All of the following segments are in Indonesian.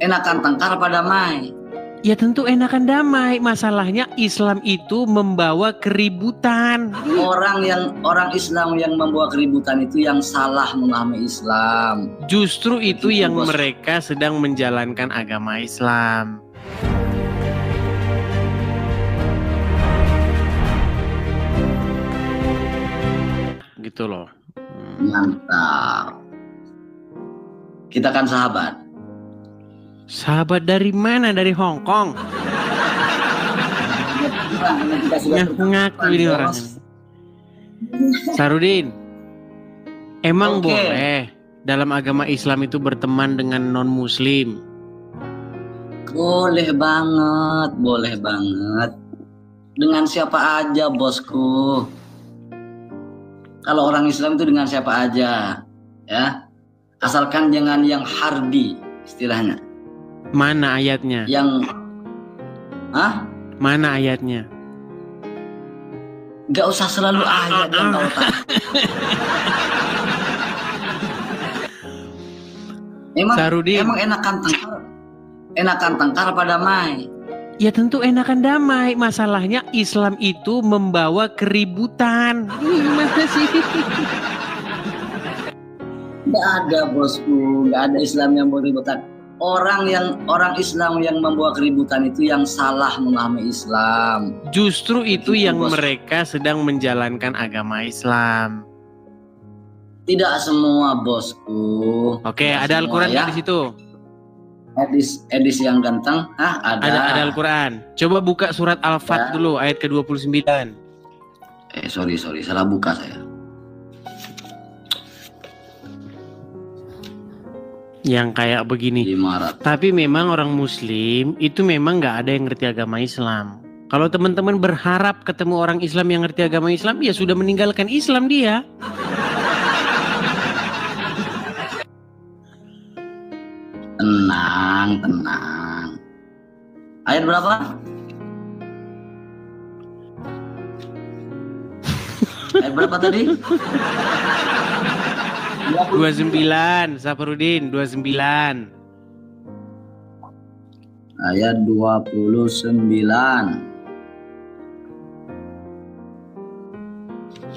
enakan tengkar apa damai? Ya tentu enakan damai. Masalahnya Islam itu membawa keributan. Orang Islam yang membawa keributan itu yang salah memahami Islam. Justru itu Begitu, yang bos. mereka sedang menjalankan agama Islam. Gitu loh. Mantap. Kita kan sahabat. Sahabat dari mana? Dari Hong Kong? Ngaku-ngaku ini orang. Sarudin, emang boleh dalam agama Islam itu berteman dengan non-muslim? Boleh banget, boleh banget. Dengan siapa aja, bosku. Kalau orang Islam itu dengan siapa aja, ya. Asalkan jangan yang harbi, istilahnya. Mana ayatnya? Mana ayatnya? Gak usah selalu ayat yang kau tahu. Emang enakan tengkar apa damai? Ya tentu enakan damai. Masalahnya Islam itu membawa keributan. Gimana sih? Gak ada, bosku, gak ada Islam yang membawa keributan. Orang Islam yang membawa keributan itu yang salah memahami Islam. Justru itu yang mereka sedang menjalankan agama Islam. Tidak semua, bosku. Oke, ada Al-Quran ya? Di situ. Edis yang ganteng, ada Al-Quran. Coba buka surat Al-Fat dulu, ayat ke-29. Sorry, salah buka saya. Yang kayak begini. Tapi memang orang Muslim itu memang nggak ada yang ngerti agama Islam. Kalau teman-teman berharap ketemu orang Islam yang ngerti agama Islam, ya sudah meninggalkan Islam dia. Tenang. Ayat berapa? Ayat berapa tadi? 29, Safarudin, 29. Ayat 29.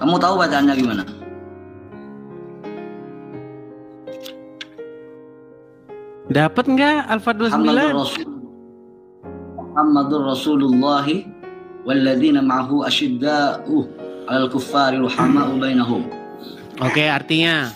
Kamu tahu bacaannya gimana? Dapat nggak Al-Fat 29? Muhammadur Rasulullah walladzina ma'ahu asyidda'u 'alal kuffari ruhama'u bainahum. Oke, artinya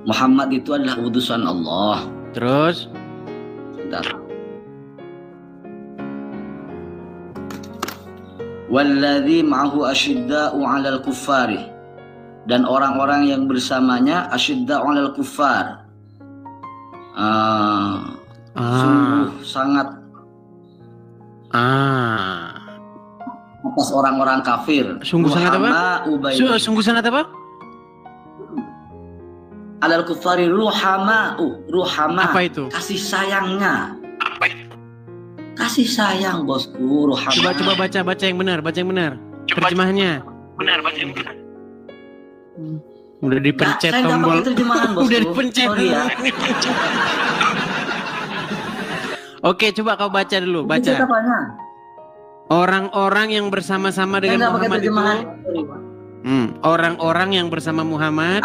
Muhammad itu adalah utusan Allah. Terus? Bentar. Walladzi ma'ahu asyidda'u 'alal kuffari, dan orang-orang yang bersamanya asyidda'u 'alal kuffar. Sungguh sangat atas orang-orang kafir. Sungguh sangat apa? Sungguh sangat apa? Alal kufari ruhama. Apa itu? Kasih sayangnya. Kasih sayang, bosku. Ruhama. Coba baca yang benar, terjemahannya. Benar, baca yang benar. Udah dipencet tombol. Udah dipencet. Ya. Oke, coba kau baca dulu, baca. Orang-orang yang bersama-sama dengan Muhammad itu. Orang-orang yang bersama Muhammad.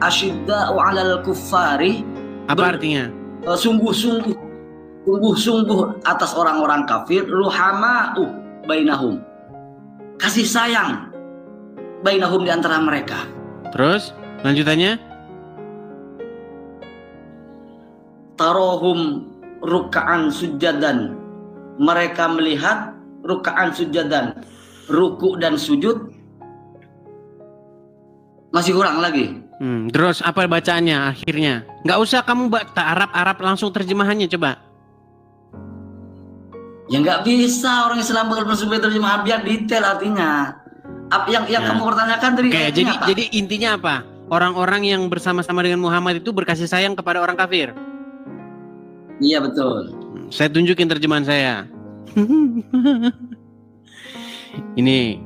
Asyidda'u 'alal kuffari. Apa artinya? Sungguh-sungguh atas orang-orang kafir. Ruhama'u bainahum. Kasih sayang bainahum di antara mereka. Terus lanjutannya? Tarohum ruka'an sujadan. Mereka melihat ruka'an sujadan, ruku dan sujud. Masih kurang lagi. Terus apa bacaannya akhirnya? Nggak usah kamu baca Arab langsung terjemahannya coba. Ya nggak bisa orang Islam bersumpah terjemahan, biar detail artinya. Yang kamu pertanyakan tadi. Jadi intinya apa? Orang-orang yang bersama-sama dengan Muhammad itu berkasih sayang kepada orang kafir. Iya betul. Saya tunjukin terjemahan saya. Ini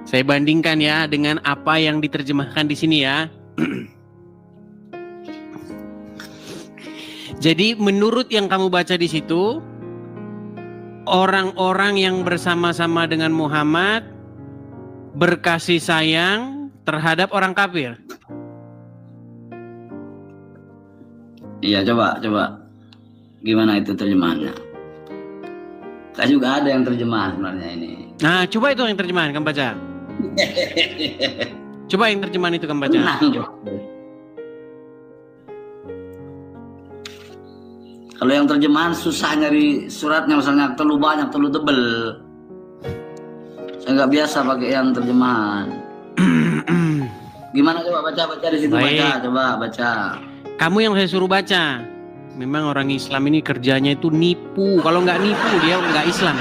Saya bandingkan ya dengan apa yang diterjemahkan di sini ya. Jadi menurut yang kamu baca di situ, orang-orang yang bersama-sama dengan Muhammad berkasih sayang terhadap orang kafir. Iya, coba. Gimana itu terjemahannya? Saya juga ada yang terjemahan sebenarnya ini. Nah, coba itu yang terjemahan kamu baca. Coba yang terjemahan itu kamu baca. Kalau yang terjemahan susah nyari suratnya, misalnya terlalu banyak, terlalu tebel. Saya nggak biasa pakai yang terjemahan. Gimana, coba baca di situ. Baik. Baca. Kamu yang saya suruh baca. Memang orang Islam ini kerjanya itu nipu. Kalau nggak nipu dia nggak Islam.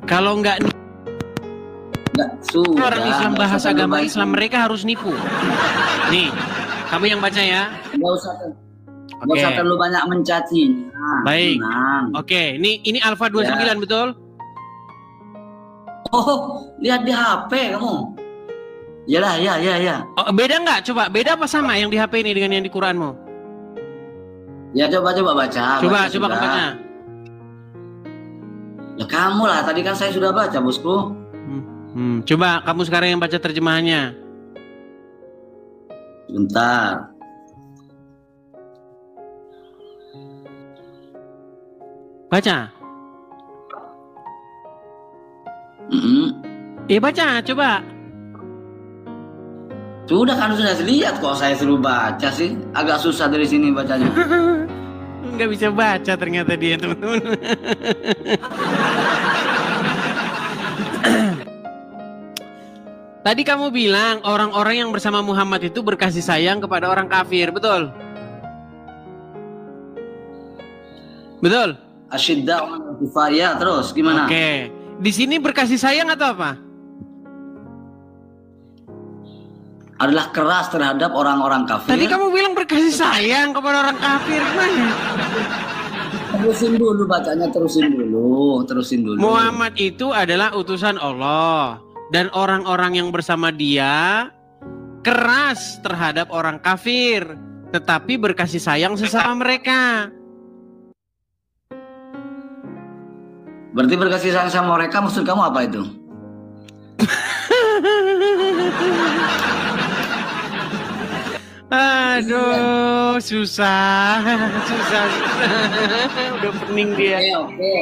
Kalau nggak orang Islam bahas agama Islam, mereka harus nipu. Nih, kamu yang baca ya. Nggak usah terlalu banyak mencaci. Baik. Oke, ini Alfa 29 ya. Betul? Oh, lihat di HP kamu. Yalah, ya. Oh, beda nggak? Coba beda apa sama yang di HP ini dengan yang di Quranmu? Ya, coba baca. Coba kamu baca. Ya kamu lah, tadi kan saya sudah baca, bosku. Coba kamu sekarang yang baca terjemahannya. Bentar. Baca. Baca, coba. Sudah lihat kok, saya suruh baca sih. Agak susah dari sini bacanya. Nggak bisa baca ternyata dia, teman-teman. Tadi kamu bilang orang-orang yang bersama Muhammad itu berkasih sayang kepada orang kafir, betul? Betul? Asyidda wal kufar, ya, terus gimana? Oke. Di sini berkasih sayang atau apa? Adalah keras terhadap orang-orang kafir. Tadi kamu bilang berkasih sayang kepada orang kafir, gimana? Terusin dulu bacanya, terusin dulu. Muhammad itu adalah utusan Allah, dan orang-orang yang bersama dia keras terhadap orang kafir, tetapi berkasih sayang sesama mereka. Berarti berkasih sayang sama mereka, maksud kamu apa itu? Aduh, susah. Udah pening dia. Oke.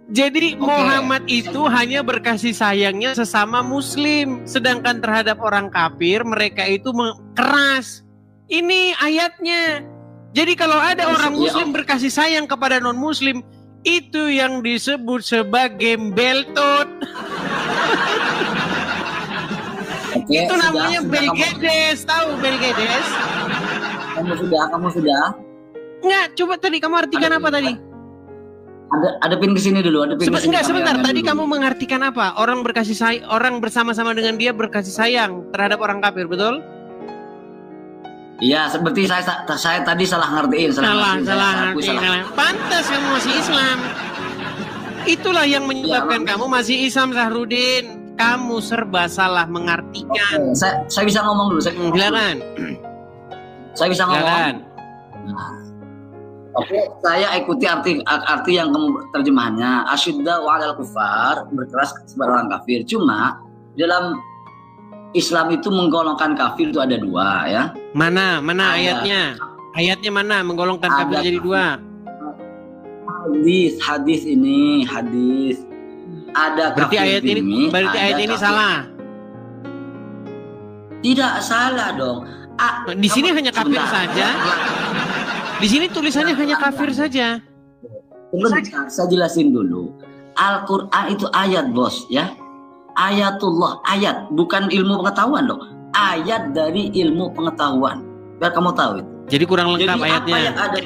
Jadi Muhammad itu hanya berkasih sayangnya sesama muslim, sedangkan terhadap orang kafir mereka itu keras. Ini ayatnya. Jadi kalau ada orang muslim berkasih sayang kepada non muslim, itu yang disebut sebagai beltot. Itu namanya Belgedes, tahu Belgedes? Kamu sudah? Enggak, coba tadi kamu artikan apa tadi? Ada pin ke sini dulu, sebentar. Tadi kamu mengartikan apa? Orang berkasih sayang, orang bersama-sama dengan dia berkasih sayang terhadap orang kafir, betul? Iya, seperti saya tadi salah ngertiin, salah. Pantas kamu masih Islam. Itulah yang menyebabkan kamu masih Islam, Sahrudin. Kamu serba salah mengartikan. Saya bisa ngomong dulu. Silakan. Saya bisa ngomong. Oke, saya ikuti arti yang kamu terjemahannya. Asyidda wa'alal kufar, berkeras kepada orang kafir. Cuma dalam Islam itu menggolongkan kafir itu ada dua, ya. Mana ayatnya? Ayatnya mana menggolongkan kafir jadi dua? Hadis ini. Ada berarti ayat ini salah. Tidak salah dong. Di sini hanya kafir saja. Di sini tulisannya hanya kafir saja. Saya jelasin dulu. Al-Quran itu ayat, bos, ya. Ayatullah, ayat, bukan ilmu pengetahuan loh. Ayat dari ilmu pengetahuan. Biar kamu tahu itu. Jadi kurang lengkap ayatnya. Apa yang ada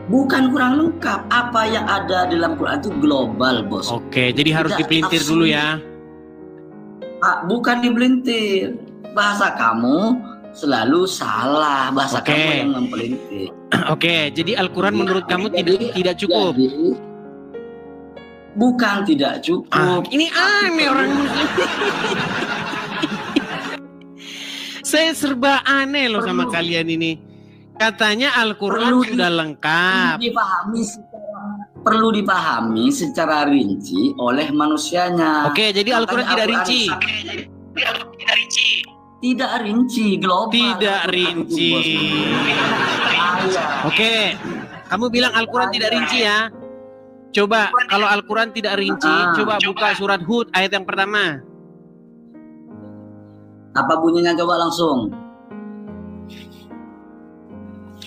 bukan kurang lengkap. Apa yang ada dalam Quran itu global, bos. Oke, jadi harus dipelintir dulu ya. Bukan dipelintir. Bahasa kamu selalu salah. Bahasa kamu yang mempelintir. Oke, jadi Al-Quran menurut kamu tidak cukup. Bukan tidak cukup. Ini aneh orang muslim. Saya serba aneh loh sama kalian ini. Katanya Al-Quran sudah lengkap. Perlu dipahami secara rinci oleh manusianya. Oke, jadi Al-Quran tidak rinci. Tidak rinci, global. Tidak rinci. Oke, kamu bilang Al-Quran tidak rinci ya. Coba kalau Al-Quran tidak rinci, coba buka surat Hud ayat yang pertama. Apa bunyinya, coba langsung.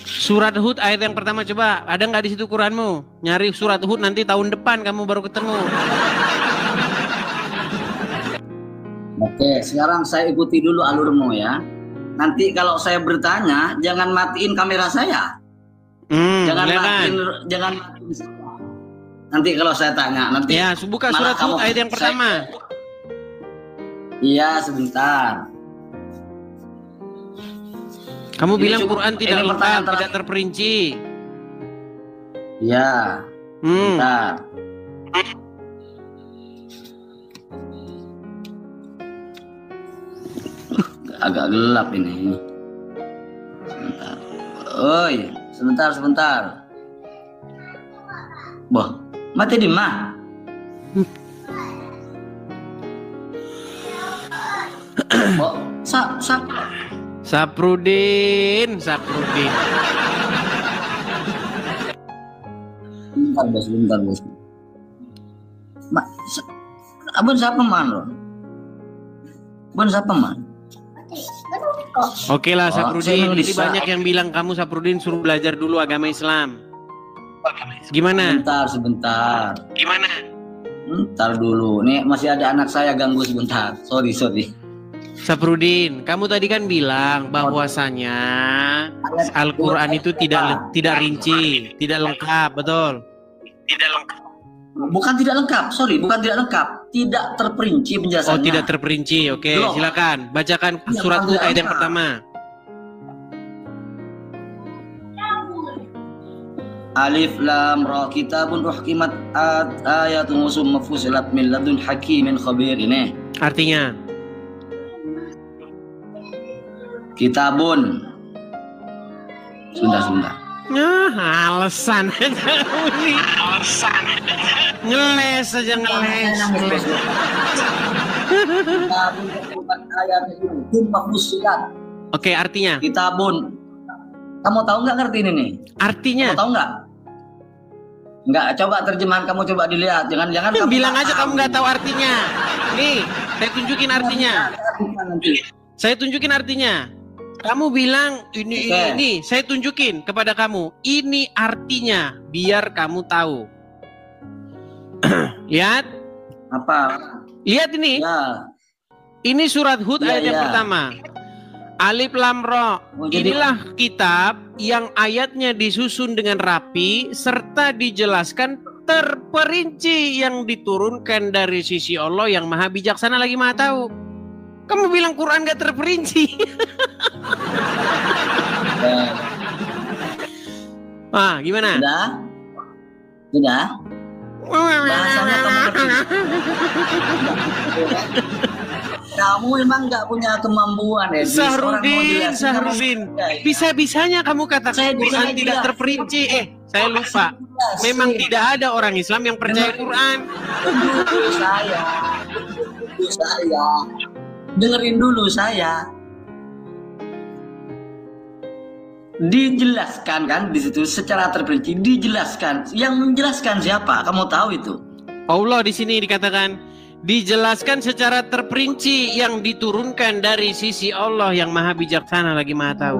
Surat Hud ayat yang pertama, coba. Ada nggak di situ Quranmu? Nyari surat Hud, nanti tahun depan kamu baru ketemu. Oke, sekarang saya ikuti dulu alurmu ya. Nanti kalau saya bertanya, jangan matiin kamera saya. Jangan matiin. Nanti kalau saya tanya, nanti. Ya, buka surat Hud ayat yang pertama. Iya, sebentar. Kamu bilang Quran tidak lengkap, tidak terperinci. Iya. Sebentar. Agak gelap ini. Sebentar. Oi, sebentar. Boh, mati di mana? Boh, Saprudin. Bentar, bos. Abang siapa man lo? Abang siapa man? Oke lah Saprudin, jadi banyak yang bilang kamu Saprudin suruh belajar dulu agama Islam. Gimana? Sebentar. Gimana? Bentar dulu, nih masih ada anak saya ganggu sebentar. Sorry. Saprudin, kamu tadi kan bilang bahwasanya Al-Quran itu tidak rinci, tidak lengkap, betul? Tidak lengkap. Bukan tidak lengkap, bukan tidak lengkap, tidak terperinci penjelasannya. Oh, tidak terperinci, oke. Silakan bacakan surat Hud ayat yang pertama. Alif Lam Ra, kitabun uhkimat ayatun summa fusilat min ladun hakimin khabir. Ini artinya kitabun. Sebentar. Alasan ngeles aja ngeles. Oke, artinya kitabun. Kamu tahu nggak ngerti ini nih? Artinya? Kamu tahu nggak? Nggak, coba terjemahan kamu coba dilihat. Jangan kamu bilang aja kamu nggak tahu artinya. Nih, saya tunjukin artinya. Saya tunjukin artinya. Kamu bilang ini, saya tunjukin kepada kamu. Ini artinya, biar kamu tahu. Lihat. Apa? Lihat ini. Ya. Ini surat Hud ayat yang pertama. Alif Lam Ra. Inilah kitab yang ayatnya disusun dengan rapi serta dijelaskan terperinci yang diturunkan dari sisi Allah yang Maha Bijaksana lagi Maha Tahu. Kamu bilang Quran gak terperinci. Gimana? Sudah. Bahasanya kamu ngerti. Kamu memang nggak punya kemampuan ya. Sahrudin. Bisa-bisanya kamu katakan Quran tidak terperinci. Saya lupa. Memang tidak ada orang Islam yang percaya Quran. Saya. Dengerin dulu saya. Dijelaskan kan di situ secara terperinci, dijelaskan. Yang menjelaskan siapa? Kamu tahu itu? Allah di sini dikatakan dijelaskan secara terperinci yang diturunkan dari sisi Allah yang Maha Bijaksana lagi Maha Tahu.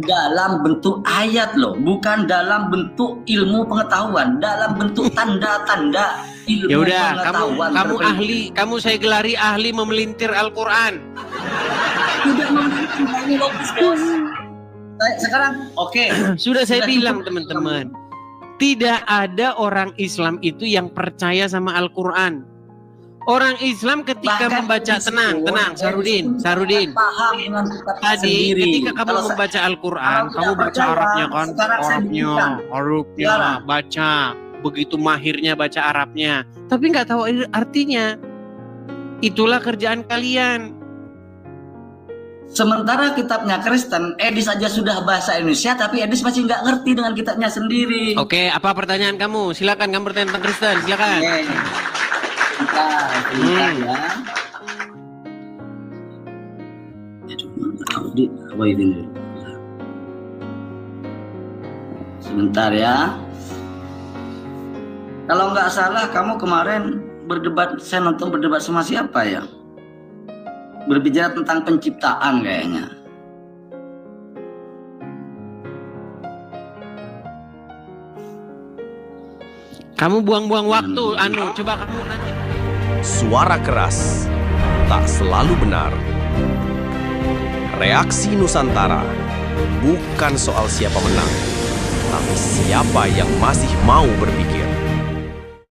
Dalam bentuk ayat loh, bukan dalam bentuk ilmu pengetahuan, dalam bentuk tanda-tanda ilmu pengetahuan. Kamu ahli, kamu saya gelari ahli memelintir Al-Quran. Tidak memelintir, ini logis bos. Sekarang sudah saya bilang teman-teman, tidak ada orang Islam itu yang percaya sama Al-Quran. Orang Islam ketika membaca, tenang Sarudin. Tadi ketika kamu membaca Al-Quran, kamu baca Arabnya kan? Arabnya, baca. begitu mahirnya baca Arabnya, tapi nggak tahu artinya. Itulah kerjaan kalian. Sementara kitabnya Kristen, Edis aja sudah bahasa Indonesia, tapi Edis masih nggak ngerti dengan kitabnya sendiri. Oke, apa pertanyaan kamu? Silakan kamu bertanya tentang Kristen, silakan. Oke. Sebentar ya. Sebentar ya. Kalau nggak salah kamu kemarin berdebat, saya nonton berdebat sama siapa ya? Berbicara tentang penciptaan kayaknya. Kamu buang-buang waktu, coba kamu nanti. Suara keras tak selalu benar. Reaksi Nusantara bukan soal siapa menang, tapi siapa yang masih mau berpikir.